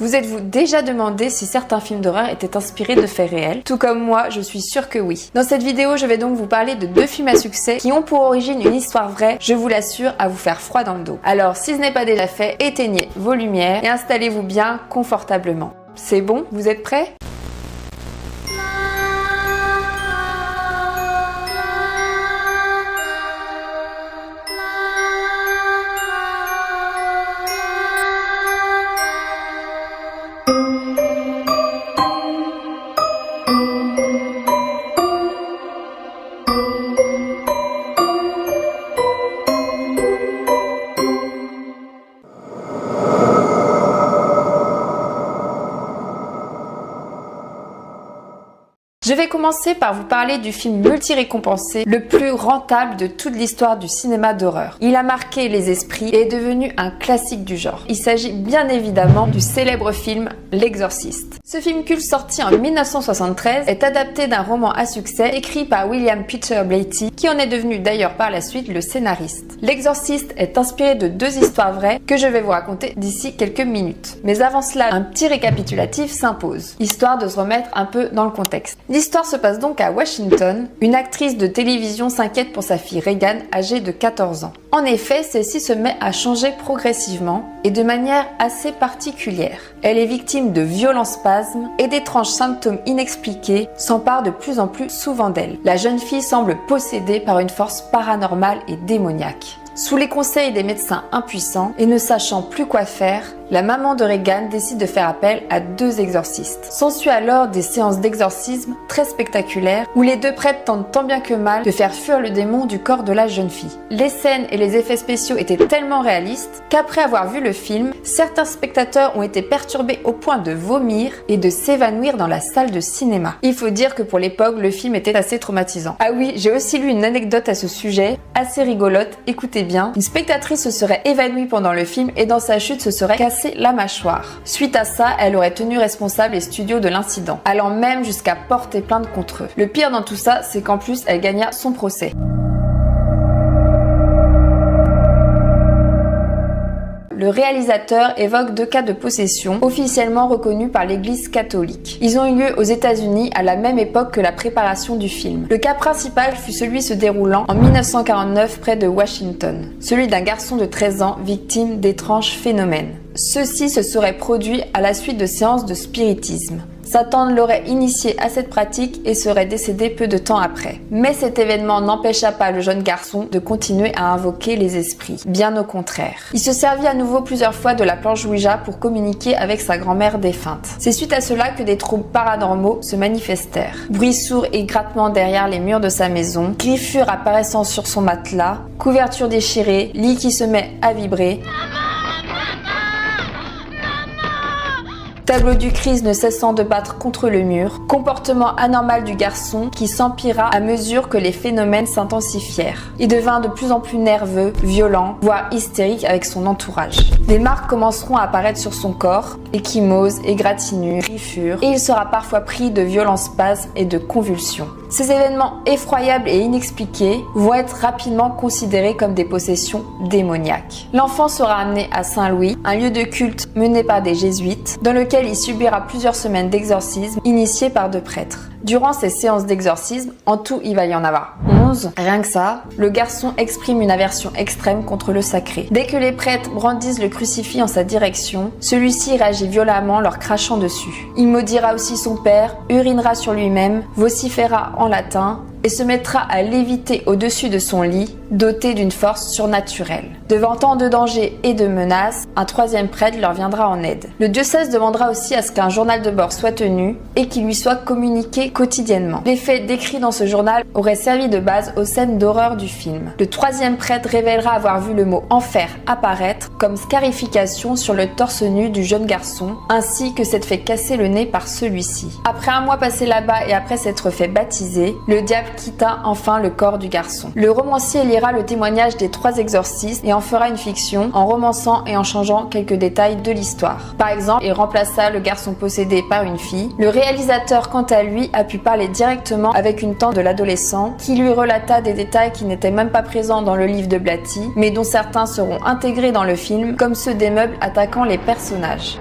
Vous êtes-vous déjà demandé si certains films d'horreur étaient inspirés de faits réels? Tout comme moi, je suis sûre que oui. Dans cette vidéo, je vais donc vous parler de 2 films à succès qui ont pour origine une histoire vraie, je vous l'assure, à vous faire froid dans le dos. Alors, si ce n'est pas déjà fait, éteignez vos lumières et installez-vous bien confortablement. C'est bon? Vous êtes prêts? Je vais commencer par vous parler du film multi-récompensé, le plus rentable de toute l'histoire du cinéma d'horreur. Il a marqué les esprits et est devenu un classique du genre. Il s'agit bien évidemment du célèbre film L'Exorciste. Ce film culte sorti en 1973 est adapté d'un roman à succès écrit par William Peter Blatty, qui en est devenu d'ailleurs par la suite le scénariste. L'Exorciste est inspiré de 2 histoires vraies que je vais vous raconter d'ici quelques minutes. Mais avant cela, un petit récapitulatif s'impose, histoire de se remettre un peu dans le contexte. L'histoire se passe donc à Washington. Une actrice de télévision s'inquiète pour sa fille Regan, âgée de 14 ans. En effet, celle-ci se met à changer progressivement et de manière assez particulière. Elle est victime de violents spasmes et d'étranges symptômes inexpliqués s'emparent de plus en plus souvent d'elle. La jeune fille semble possédée par une force paranormale et démoniaque. Sous les conseils des médecins impuissants et ne sachant plus quoi faire, la maman de Regan décide de faire appel à 2 exorcistes. S'ensuit alors des séances d'exorcisme très spectaculaires où les 2 prêtres tentent tant bien que mal de faire fuir le démon du corps de la jeune fille. Les scènes et les effets spéciaux étaient tellement réalistes qu'après avoir vu le film, certains spectateurs ont été perturbés au point de vomir et de s'évanouir dans la salle de cinéma. Il faut dire que pour l'époque, le film était assez traumatisant. Ah oui, j'ai aussi lu une anecdote à ce sujet, assez rigolote, écoutez bien. Une spectatrice se serait évanouie pendant le film et dans sa chute se serait cassée la mâchoire. Suite à ça, elle aurait tenu responsable les studios de l'incident, allant même jusqu'à porter plainte contre eux. Le pire dans tout ça, c'est qu'en plus, elle gagna son procès. Le réalisateur évoque 2 cas de possession officiellement reconnus par l'Église catholique. Ils ont eu lieu aux États-Unis à la même époque que la préparation du film. Le cas principal fut celui se déroulant en 1949 près de Washington, celui d'un garçon de 13 ans victime d'étranges phénomènes. Ceci se serait produit à la suite de séances de spiritisme. Sa tante l'aurait initié à cette pratique et serait décédée peu de temps après. Mais cet événement n'empêcha pas le jeune garçon de continuer à invoquer les esprits. Bien au contraire. Il se servit à nouveau plusieurs fois de la planche Ouija pour communiquer avec sa grand-mère défunte. C'est suite à cela que des troubles paranormaux se manifestèrent. Bruits sourds et grattements derrière les murs de sa maison, griffures apparaissant sur son matelas, couverture déchirée, lit qui se met à vibrer. Tableau du Christ ne cessant de battre contre le mur, comportement anormal du garçon qui s'empira à mesure que les phénomènes s'intensifièrent. Il devint de plus en plus nerveux, violent, voire hystérique avec son entourage. Des marques commenceront à apparaître sur son corps, échymoses, égratignures, griffures, et il sera parfois pris de violents spasmes et de convulsions. Ces événements effroyables et inexpliqués vont être rapidement considérés comme des possessions démoniaques. L'enfant sera amené à Saint-Louis, un lieu de culte mené par des jésuites, dans lequel il subira plusieurs semaines d'exorcisme initiés par 2 prêtres. Durant ces séances d'exorcisme, en tout il va y en avoir 11, rien que ça, le garçon exprime une aversion extrême contre le sacré. Dès que les prêtres brandissent le crucifix en sa direction, celui-ci réagit violemment leur crachant dessus. Il maudira aussi son père, urinera sur lui-même, vociféra en latin et se mettra à léviter au-dessus de son lit, doté d'une force surnaturelle. Devant tant de dangers et de menaces, un 3e prêtre leur viendra en aide. Le diocèse demandera aussi à ce qu'un journal de bord soit tenu et qu'il lui soit communiqué quotidiennement. Les faits décrits dans ce journal auraient servi de base aux scènes d'horreur du film. Le 3e prêtre révélera avoir vu le mot enfer apparaître comme scarification sur le torse nu du jeune garçon, ainsi que s'être fait casser le nez par celui-ci. Après un mois passé là-bas et après s'être fait baptiser, le diable quitta enfin le corps du garçon. Le romancier lira le témoignage des 3 exorcistes et en fera une fiction en romançant et en changeant quelques détails de l'histoire. Par exemple, il remplaça le garçon possédé par une fille. Le réalisateur, quant à lui, a pu parler directement avec une tante de l'adolescent qui lui relata des détails qui n'étaient même pas présents dans le livre de Blatty, mais dont certains seront intégrés dans le film, comme ceux des meubles attaquant les personnages.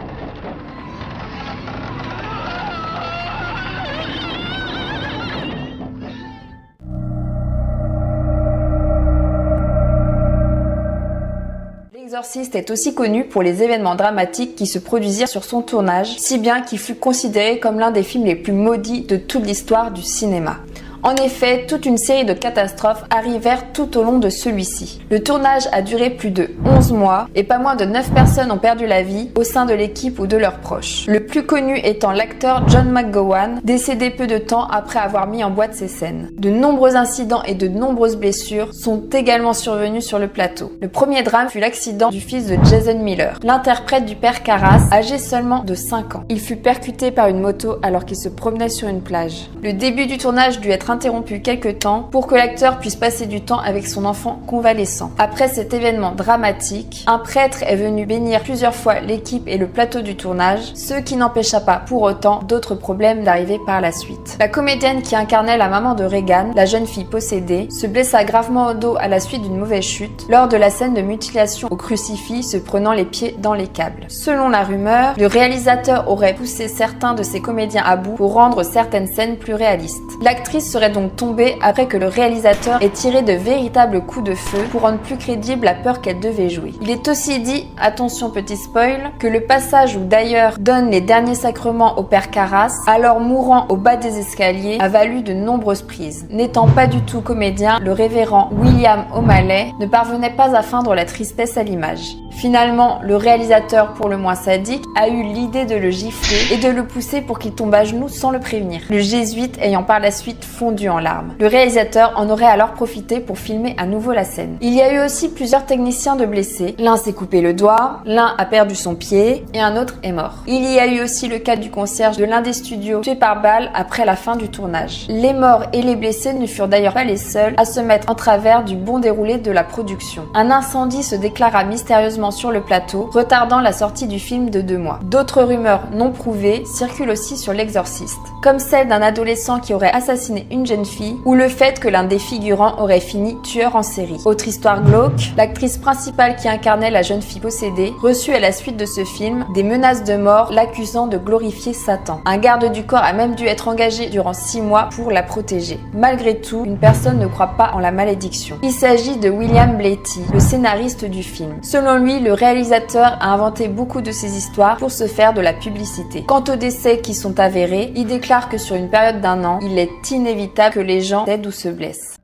L'Exorciste est aussi connu pour les événements dramatiques qui se produisirent sur son tournage, si bien qu'il fut considéré comme l'un des films les plus maudits de toute l'histoire du cinéma. En effet, toute une série de catastrophes arrivèrent tout au long de celui-ci. Le tournage a duré plus de 11 mois et pas moins de 9 personnes ont perdu la vie au sein de l'équipe ou de leurs proches. Le plus connu étant l'acteur John McGowan, décédé peu de temps après avoir mis en boîte ses scènes. De nombreux incidents et de nombreuses blessures sont également survenus sur le plateau. Le premier drame fut l'accident du fils de Jason Miller, l'interprète du père Karras, âgé seulement de 5 ans. Il fut percuté par une moto alors qu'il se promenait sur une plage. Le début du tournage dut être interrompu quelque temps pour que l'acteur puisse passer du temps avec son enfant convalescent. Après cet événement dramatique, un prêtre est venu bénir plusieurs fois l'équipe et le plateau du tournage, ce qui n'empêcha pas pour autant d'autres problèmes d'arriver par la suite. La comédienne qui incarnait la maman de Regan, la jeune fille possédée, se blessa gravement au dos à la suite d'une mauvaise chute lors de la scène de mutilation au crucifix se prenant les pieds dans les câbles. Selon la rumeur, le réalisateur aurait poussé certains de ses comédiens à bout pour rendre certaines scènes plus réalistes. L'actrice serait donc tombée après que le réalisateur ait tiré de véritables coups de feu pour rendre plus crédible la peur qu'elle devait jouer. Il est aussi dit, attention petit spoil, que le passage où d'ailleurs donne les derniers sacrements au père Karras, alors mourant au bas des escaliers, a valu de nombreuses prises. N'étant pas du tout comédien, le révérend William O'Malley ne parvenait pas à feindre la tristesse à l'image. Finalement, le réalisateur, pour le moins sadique, a eu l'idée de le gifler et de le pousser pour qu'il tombe à genoux sans le prévenir, le jésuite ayant par la suite fondu en larmes. Le réalisateur en aurait alors profité pour filmer à nouveau la scène. Il y a eu aussi plusieurs techniciens de blessés. L'un s'est coupé le doigt, l'un a perdu son pied et un autre est mort. Il y a eu aussi le cas du concierge de l'un des studios tué par balle après la fin du tournage. Les morts et les blessés ne furent d'ailleurs pas les seuls à se mettre en travers du bon déroulé de la production. Un incendie se déclara mystérieusement sur le plateau, retardant la sortie du film de 2 mois. D'autres rumeurs non prouvées circulent aussi sur l'Exorciste, comme celle d'un adolescent qui aurait assassiné une jeune fille ou le fait que l'un des figurants aurait fini tueur en série. Autre histoire glauque, l'actrice principale qui incarnait la jeune fille possédée reçut à la suite de ce film des menaces de mort l'accusant de glorifier Satan. Un garde du corps a même dû être engagé durant 6 mois pour la protéger. Malgré tout, une personne ne croit pas en la malédiction. Il s'agit de William Blatty, le scénariste du film. Selon lui, le réalisateur a inventé beaucoup de ces histoires pour se faire de la publicité. Quant aux décès qui sont avérés, il déclare que sur une période d'1 an, il est inévitable que les gens aident ou se blessent.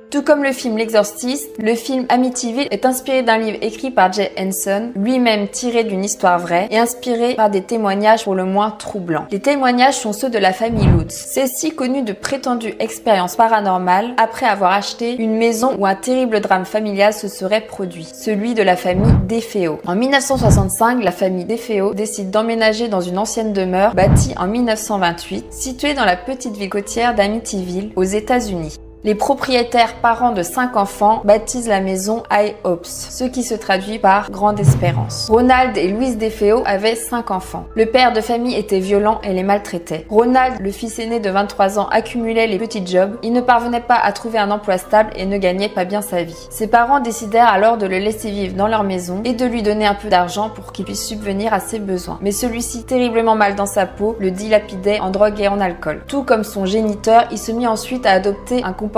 Tout comme le film L'Exorciste, le film Amityville est inspiré d'un livre écrit par Jay Henson, lui-même tiré d'une histoire vraie et inspiré par des témoignages pour le moins troublants. Les témoignages sont ceux de la famille Lutz. Celle-ci connut de prétendues expériences paranormales après avoir acheté une maison où un terrible drame familial se serait produit, celui de la famille DeFeo. En 1965, la famille DeFeo décide d'emménager dans une ancienne demeure bâtie en 1928, située dans la petite ville côtière d'Amityville, aux États-Unis. Les propriétaires parents de 5 enfants baptisent la maison High Hopes, ce qui se traduit par Grande Espérance. Ronald et Louise DeFeo avaient 5 enfants. Le père de famille était violent et les maltraitait. Ronald, le fils aîné de 23 ans, accumulait les petits jobs. Il ne parvenait pas à trouver un emploi stable et ne gagnait pas bien sa vie. Ses parents décidèrent alors de le laisser vivre dans leur maison et de lui donner un peu d'argent pour qu'il puisse subvenir à ses besoins. Mais celui-ci, terriblement mal dans sa peau, le dilapidait en drogue et en alcool. Tout comme son géniteur, il se mit ensuite à adopter un comportement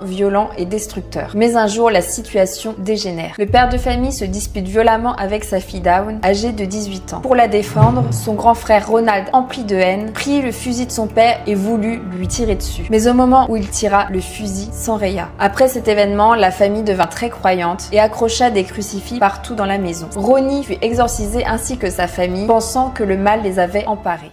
violent et destructeur. Mais un jour, la situation dégénère. Le père de famille se dispute violemment avec sa fille Dawn, âgée de 18 ans. Pour la défendre, son grand frère Ronald, empli de haine, prit le fusil de son père et voulut lui tirer dessus. Mais au moment où il tira, le fusil s'enraya. Après cet événement, la famille devint très croyante et accrocha des crucifix partout dans la maison. Ronnie fut exorcisé ainsi que sa famille, pensant que le mal les avait emparés.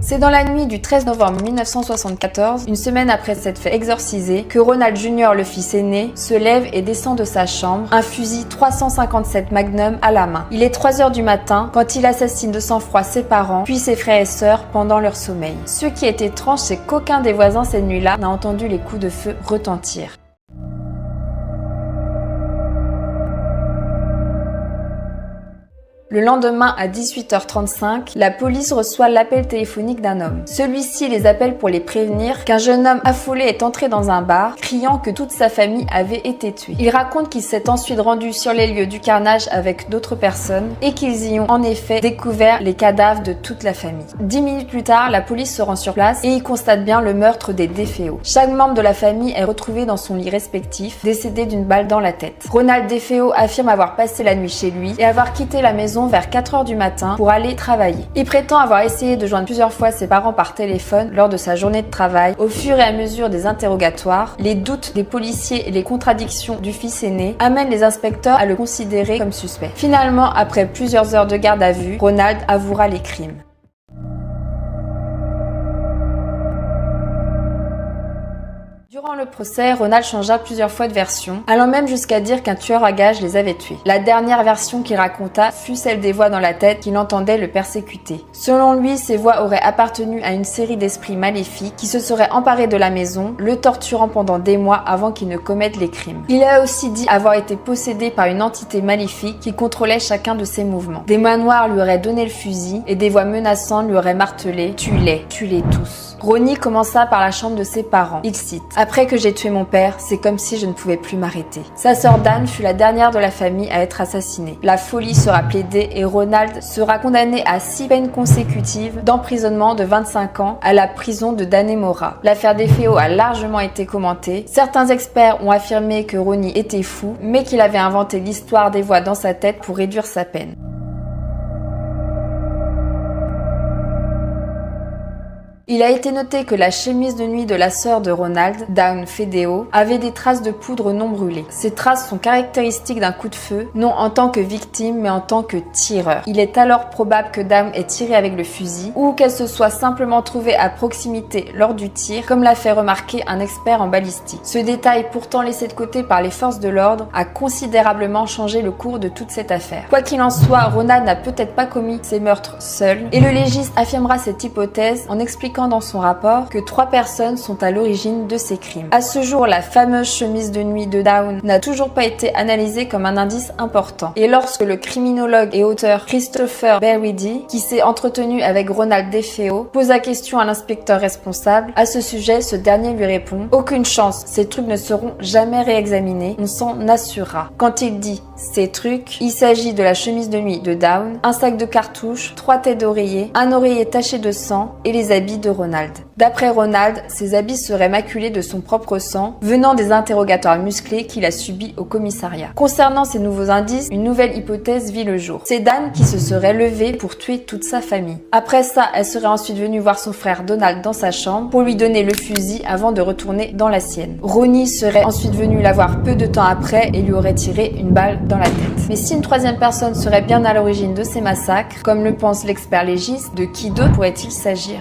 C'est dans la nuit du 13 novembre 1974, une semaine après s'être fait exorciser, que Ronald Jr., le fils aîné, se lève et descend de sa chambre, un fusil 357 Magnum à la main. Il est 3 heures du matin quand il assassine de sang-froid ses parents, puis ses frères et sœurs pendant leur sommeil. Ce qui est étrange, c'est qu'aucun des voisins cette nuit-là n'a entendu les coups de feu retentir. Le lendemain à 18h35, la police reçoit l'appel téléphonique d'un homme. Celui-ci les appelle pour les prévenir qu'un jeune homme affolé est entré dans un bar, criant que toute sa famille avait été tuée. Il raconte qu'il s'est ensuite rendu sur les lieux du carnage avec d'autres personnes et qu'ils y ont en effet découvert les cadavres de toute la famille. 10 minutes plus tard, la police se rend sur place et y constate bien le meurtre des DeFeo. Chaque membre de la famille est retrouvé dans son lit respectif, décédé d'une balle dans la tête. Ronald DeFeo affirme avoir passé la nuit chez lui et avoir quitté la maison vers 4h du matin pour aller travailler. Il prétend avoir essayé de joindre plusieurs fois ses parents par téléphone lors de sa journée de travail. Au fur et à mesure des interrogatoires, les doutes des policiers et les contradictions du fils aîné amènent les inspecteurs à le considérer comme suspect. Finalement, après plusieurs heures de garde à vue, Ronald avouera les crimes. Durant le procès, Ronald changea plusieurs fois de version, allant même jusqu'à dire qu'un tueur à gages les avait tués. La dernière version qu'il raconta fut celle des voix dans la tête qu'il entendait le persécuter. Selon lui, ces voix auraient appartenu à une série d'esprits maléfiques qui se seraient emparés de la maison, le torturant pendant des mois avant qu'il ne commette les crimes. Il a aussi dit avoir été possédé par une entité maléfique qui contrôlait chacun de ses mouvements. Des mains noires lui auraient donné le fusil et des voix menaçantes lui auraient martelé « Tue-les tous ». Ronnie commença par la chambre de ses parents. Il cite « Après que j'ai tué mon père, c'est comme si je ne pouvais plus m'arrêter. » Sa sœur Dan fut la dernière de la famille à être assassinée. La folie sera plaidée et Ronald sera condamné à 6 peines consécutives d'emprisonnement de 25 ans à la prison de Dannemora. L'affaire DeFeo a largement été commentée. Certains experts ont affirmé que Ronnie était fou, mais qu'il avait inventé l'histoire des voix dans sa tête pour réduire sa peine. Il a été noté que la chemise de nuit de la sœur de Ronald, Dawn Fedeo, avait des traces de poudre non brûlée. Ces traces sont caractéristiques d'un coup de feu, non en tant que victime mais en tant que tireur. Il est alors probable que Dawn ait tiré avec le fusil ou qu'elle se soit simplement trouvée à proximité lors du tir, comme l'a fait remarquer un expert en balistique. Ce détail, pourtant laissé de côté par les forces de l'ordre, a considérablement changé le cours de toute cette affaire. Quoi qu'il en soit, Ronald n'a peut-être pas commis ces meurtres seul, et le légiste affirmera cette hypothèse en expliquant dans son rapport que 3 personnes sont à l'origine de ces crimes. À ce jour, la fameuse chemise de nuit de Dawn n'a toujours pas été analysée comme un indice important. Et lorsque le criminologue et auteur Christopher Beredy, qui s'est entretenu avec Ronald DeFeo, pose la question à l'inspecteur responsable, à ce sujet, ce dernier lui répond « Aucune chance, ces trucs ne seront jamais réexaminés, on s'en assurera. » Quand il dit « ces trucs », il s'agit de la chemise de nuit de Dawn, un sac de cartouches, 3 têtes d'oreiller, un oreiller taché de sang et les habits de Ronald. D'après Ronald, ses habits seraient maculés de son propre sang, venant des interrogatoires musclés qu'il a subis au commissariat. Concernant ces nouveaux indices, une nouvelle hypothèse vit le jour. C'est Dan qui se serait levée pour tuer toute sa famille. Après ça, elle serait ensuite venue voir son frère Donald dans sa chambre pour lui donner le fusil avant de retourner dans la sienne. Ronnie serait ensuite venue la voir peu de temps après et lui aurait tiré une balle dans la tête. Mais si une troisième personne serait bien à l'origine de ces massacres, comme le pense l'expert légiste, de qui d'autre pourrait-il s'agir ?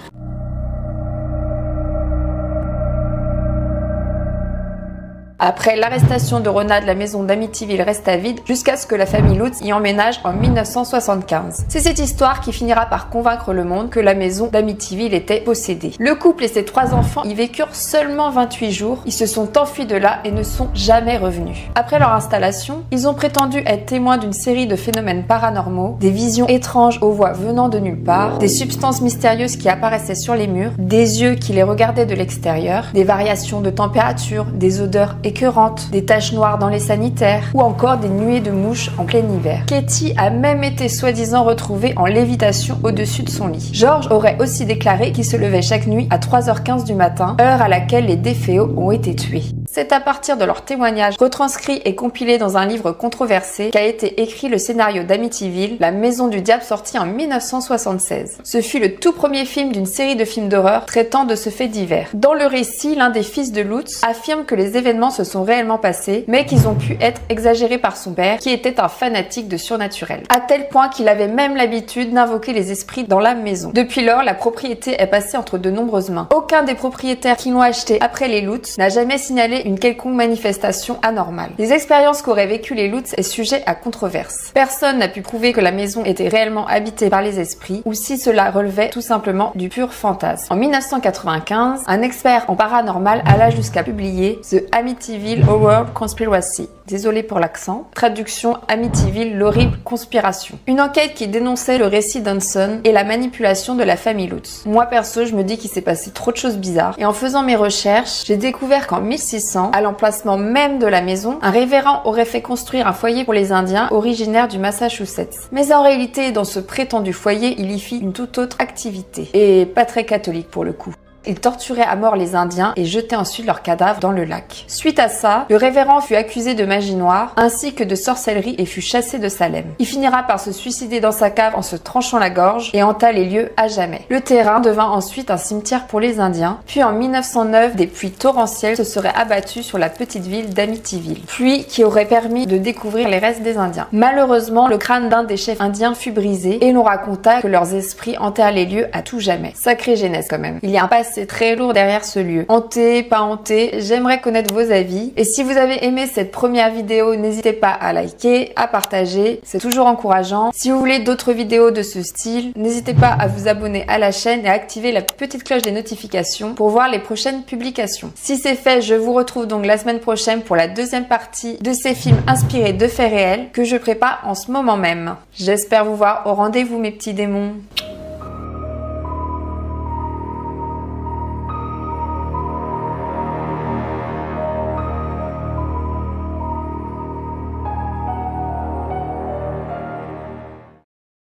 Après l'arrestation de Ronald, la maison d'Amityville resta vide jusqu'à ce que la famille Lutz y emménage en 1975. C'est cette histoire qui finira par convaincre le monde que la maison d'Amityville était possédée. Le couple et ses 3 enfants y vécurent seulement 28 jours. Ils se sont enfuis de là et ne sont jamais revenus. Après leur installation, ils ont prétendu être témoins d'une série de phénomènes paranormaux, des visions étranges aux voix venant de nulle part, des substances mystérieuses qui apparaissaient sur les murs, des yeux qui les regardaient de l'extérieur, des variations de température, des odeurs écœurantes, des taches noires dans les sanitaires ou encore des nuées de mouches en plein hiver. Katie a même été soi-disant retrouvée en lévitation au-dessus de son lit. George aurait aussi déclaré qu'il se levait chaque nuit à 3h15 du matin, heure à laquelle les DeFeo ont été tués. C'est à partir de leurs témoignages retranscrits et compilés dans un livre controversé qu'a été écrit le scénario d'Amityville, La Maison du Diable, sorti en 1976. Ce fut le tout premier film d'une série de films d'horreur traitant de ce fait divers. Dans le récit, l'un des fils de Lutz affirme que les événements se sont réellement passés, mais qu'ils ont pu être exagérés par son père, qui était un fanatique de surnaturel. À tel point qu'il avait même l'habitude d'invoquer les esprits dans la maison. Depuis lors, la propriété est passée entre de nombreuses mains. Aucun des propriétaires qui l'ont acheté après les Lutz n'a jamais signalé une quelconque manifestation anormale. Les expériences qu'auraient vécues les Lutz est sujet à controverse. Personne n'a pu prouver que la maison était réellement habitée par les esprits ou si cela relevait tout simplement du pur fantasme. En 1995, un expert en paranormal alla jusqu'à publier The Amityville Horror Conspiracy. Désolé pour l'accent. Traduction Amityville, l'horrible conspiration. Une enquête qui dénonçait le récit d'Hanson et la manipulation de la famille Lutz. Moi perso, je me dis qu'il s'est passé trop de choses bizarres et en faisant mes recherches, j'ai découvert qu'en 1600, à l'emplacement même de la maison, un révérend aurait fait construire un foyer pour les Indiens originaires du Massachusetts. Mais en réalité, dans ce prétendu foyer, il y fit une toute autre activité. Et pas très catholique pour le coup. Il torturait à mort les Indiens et jetait ensuite leurs cadavres dans le lac. Suite à ça, le révérend fut accusé de magie noire ainsi que de sorcellerie et fut chassé de Salem. Il finira par se suicider dans sa cave en se tranchant la gorge et hanta les lieux à jamais. Le terrain devint ensuite un cimetière pour les Indiens. Puis en 1909, des pluies torrentielles se seraient abattues sur la petite ville d'Amityville. Pluies qui auraient permis de découvrir les restes des Indiens. Malheureusement, le crâne d'un des chefs indiens fut brisé et l'on raconta que leurs esprits hantèrent les lieux à tout jamais. Sacrée genèse quand même. Il y a un passé très lourd derrière ce lieu. Hanté, pas hanté, j'aimerais connaître vos avis. Et si vous avez aimé cette première vidéo, n'hésitez pas à liker, à partager, c'est toujours encourageant. Si vous voulez d'autres vidéos de ce style, n'hésitez pas à vous abonner à la chaîne et à activer la petite cloche des notifications pour voir les prochaines publications. Si c'est fait, je vous retrouve donc la semaine prochaine pour la deuxième partie de ces films inspirés de faits réels que je prépare en ce moment même. J'espère vous voir au rendez-vous mes petits démons.